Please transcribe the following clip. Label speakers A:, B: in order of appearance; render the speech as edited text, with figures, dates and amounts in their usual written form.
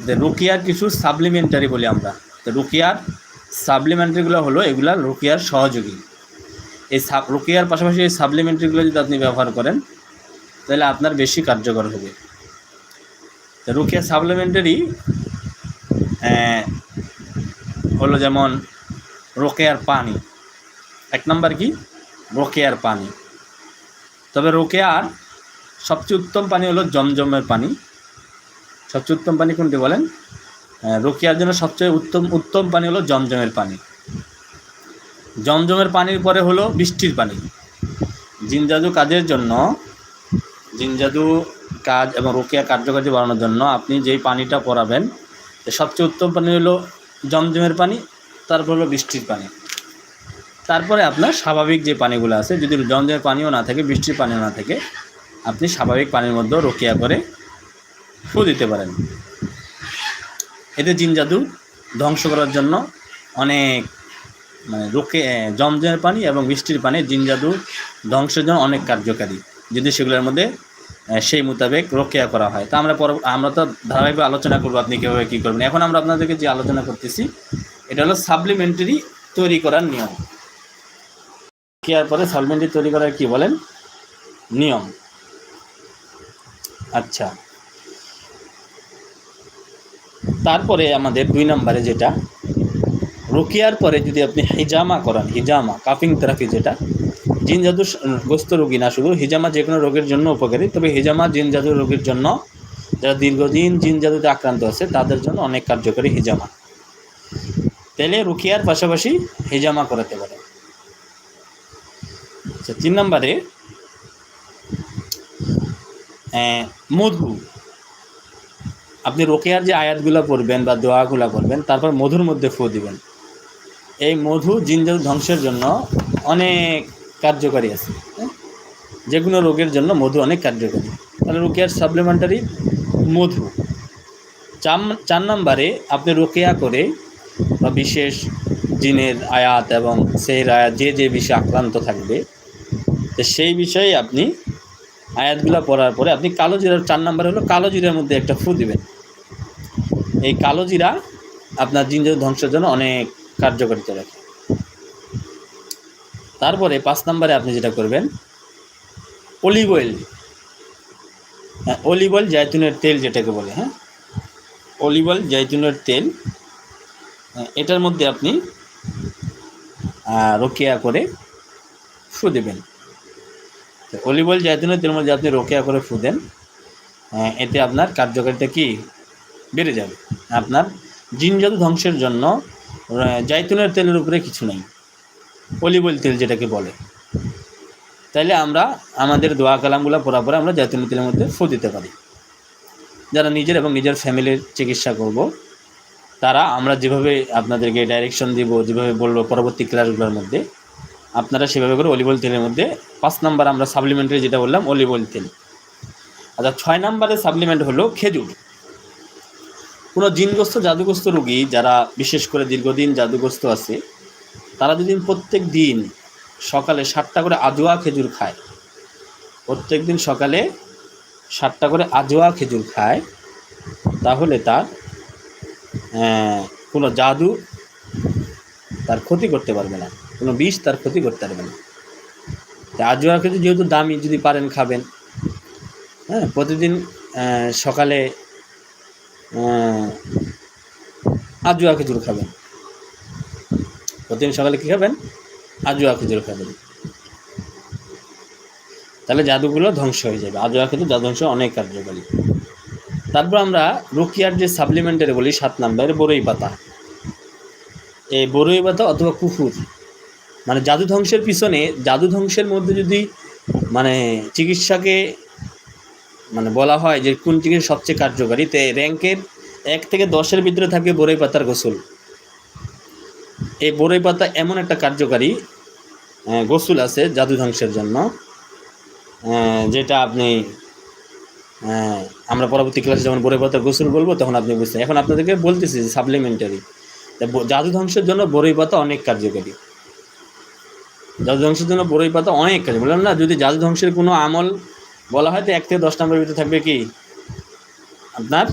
A: যে রুকিয়ার কিছু সাপ্লিমেন্টারি বলি আমরা। তো রুকিয়ার সাপ্লিমেন্টারিগুলো হলো এগুলা রুকিয়ার সহযোগী। এই রুকিয়ার পাশাপাশি এই সাপ্লিমেন্টারিগুলো যদি আপনি ব্যবহার করেন তাহলে আপনার বেশি কার্যকর হবে। তো রুকিয়ার সাপ্লিমেন্টারি হলো যেমন রোকেয়ার পানি, এক নম্বর কি রোকেয়ার পানি। তবে রোকেয়ার সবচেয়ে উত্তম পানি হলো জমজমের পানি। সবচেয়ে উত্তম পানি কোনটি বলেন? রোকেয়ার জন্য সবচেয়ে উত্তম পানি হলো জমজমের পানি। জমজমের পানির পরে হলো বৃষ্টির পানি। জিনজাদু কাজের জন্য, জিনজাদু কাজ এবং রোকেয়া কার্যকার্য বাড়ানোর জন্য আপনি যেই পানিটা পরাবেন সবচেয়ে উত্তম পানি হলো জমজমের পানি, তারপর হলো বৃষ্টির পানি। তারপরে আপনার স্বাভাবিক যে পানিগুলো আছে, যদি জমজমের পানিও না থাকে, বৃষ্টির পানিও না থাকে, আপনি স্বাভাবিক পানির মধ্যেও রোকেয়া করে ফু দিতে পারেন। এতে জিনজাদু ধ্বংস করার জন্য অনেক জমজমের পানি এবং বৃষ্টির পানি জিনজাদু ধ্বংসের জন্য অনেক কার্যকারী, যদি সেগুলোর মধ্যে সেই মোতাবেক রোকেয়া করা হয়। তা আমরা তো ধারাবাহিকভাবে আলোচনা করবো আপনি কীভাবে কী করবেন। এখন আমরা আপনাদেরকে যে আলোচনা করতেছি এটা হলো সাপ্লিমেন্টারি তৈরি করার নিয়ম। রোকেয়ার পরে সাপ্লিমেন্টারি তৈরি করার কি বলেন নিয়ম। আচ্ছা, তারপরে আমাদের 2 নম্বরে যেটা, রোকেয়ার পরে যদি আপনি হিজামা করান, হিজামা কাফিং থেরাপি, যেটা জিন জাদুগ্রস্ত রোগী না, শুধু হিজামা যে কোনো রোগের জন্য উপকারী, তবে হিজামা জিন জাদু রোগীর জন্য, যারা দীর্ঘদিন জিন জাদুতে আক্রান্ত আছে তাদের জন্য অনেক কার্যকরী হিজামা। তাহলে রুকিয়ার পাশাপাশি হিজামা করাতে পারে। আচ্ছা, 3 নম্বরে মধু। আপনি রোকেয়ার যে আয়াতগুলো পড়বেন বা দোয়াগুলো করবেন, তারপর মধুর মধ্যে ফু দিবেন। এই মধু জিন জাদু ধ্বংসের জন্য অনেক কার্যকারী আছে। যে কোনো রোগের জন্য মধু অনেক কার্যকারী। তাহলে রোকেয়ার সাপ্লিমেন্টারি মধু। 4 নম্বরে আপনি রোকেয়া করে বা বিশেষ জিনের আয়াত এবং সেই আয়াত যে বিষয়ে আক্রান্ত থাকবে, তো সেই বিষয়ে আপনি আয়াতগুলো পড়ার পরে আপনি কালো জিরার, 4 নম্বরে হলো কালো জিরার মধ্যে একটা ফু দিবেন। এই কালো জিরা আপনার জিন জাদু ধ্বংসের জন্য অনেক কার্যকারিতা রাখে। তারপরে 5 নম্বরে আপনি যেটা করবেন, অলিভ অয়েল। অলিভ অয়েল, জাইতুনের তেল যেটাকে বলে, অলিভ অয়েল জাইতুনের তেল, এটার মধ্যে আপনি রোকেয়া করে ফু দেবেন। অলিভ অয়েল জাইতুনের তেলের মধ্যে আপনি রোকেয়া করে ফু দেন, এতে আপনার কার্যকারিতা কি বেড়ে যাবে। আপনার জিন জাদু ধ্বংসের জন্য জাইতুনের তেলের উপরে কিছু নেই, অলিভ অয়েল তেল যেটাকে বলে। তাইলে আমরা আমাদের দোয়া কালামগুলো পড়া পরে আমরা জাইতুনের তেলের মধ্যে ফু দিতে পারি। যারা নিজের এবং নিজের ফ্যামিলির চিকিৎসা করব, তারা আমরা যেভাবে আপনাদেরকে ডাইরেকশন দিব, যেভাবে বলবো পরবর্তী ক্লাসগুলোর মধ্যে, আপনারা সেভাবে করে অলিভ অয়েল তেলের মধ্যে 5 নম্বর আমরা সাপ্লিমেন্টারি যেটা বললাম অলিভ অয়েল তেল। আচ্ছা, 6 নম্বরের সাপ্লিমেন্ট হলো খেজুর। কোনো জিনগ্রস্ত জাদুগ্রস্ত রোগী যারা বিশেষ করে দীর্ঘদিন জাদুগ্রস্ত আছে, তারা যদি প্রত্যেক দিন সকালে 7টা করে আজোয়া খেজুর খায়, প্রত্যেক দিন সকালে 7টা করে আজোয়া খেজুর খায়, তাহলে তার কোনো জাদু তার ক্ষতি করতে পারবে না, কোনো বিষ তার ক্ষতি করতে পারবে না। আজোয়া খেজুর যেহেতু দামি, যদি পারেন খাবেন। প্রতিদিন সকালে আজোয়া খেজুর খাবেন, প্রতিদিন সকালে কী খাবেন? আজোয়া খেজুর খাবেন। তাহলে জাদুগুলো ধ্বংস হয়ে যাবে। আজোয়া খেজুর জাদু ধ্বংস অনেক কার্যকরী। তারপর আমরা রোকিয়ার যে সাপ্লিমেন্টারি বলি 7 নম্বরে বরই পাতা। এই বরই পাতা অথবা কুফুর, মানে জাদু ধ্বংসের পিছনে, জাদু ধ্বংসের মধ্যে যদি চিকিৎসাকে বলা হয় যে কোন চিকিৎসা সবচেয়ে কার্যকরী, তে র্যাঙ্কের 1 থেকে 10-এর ভিতরে থাকে বরই পাতার গোসল। এই বরই পাতা এমন একটা কার্যকারী গোসল আছে জাদু ধ্বংসের জন্য, যেটা আপনি আমরা পরবর্তী ক্লাসে যখন বরই পাতার গোসল বলবো তখন আপনি বুঝতে। এখন আপনাদেরকে বলতেছি যে সাপ্লিমেন্টারি জাদু ধ্বংসের জন্য বরই পাতা অনেক কার্যকরী। জাদু ধ্বংসের জন্য বরই পাতা অনেক কার্যকরী। বললাম না, যদি জাদু ধ্বংসের কোনো আমল বলা হয় তো 1 থেকে 10 নম্বরের ভিতরে থাকবে কি আপনার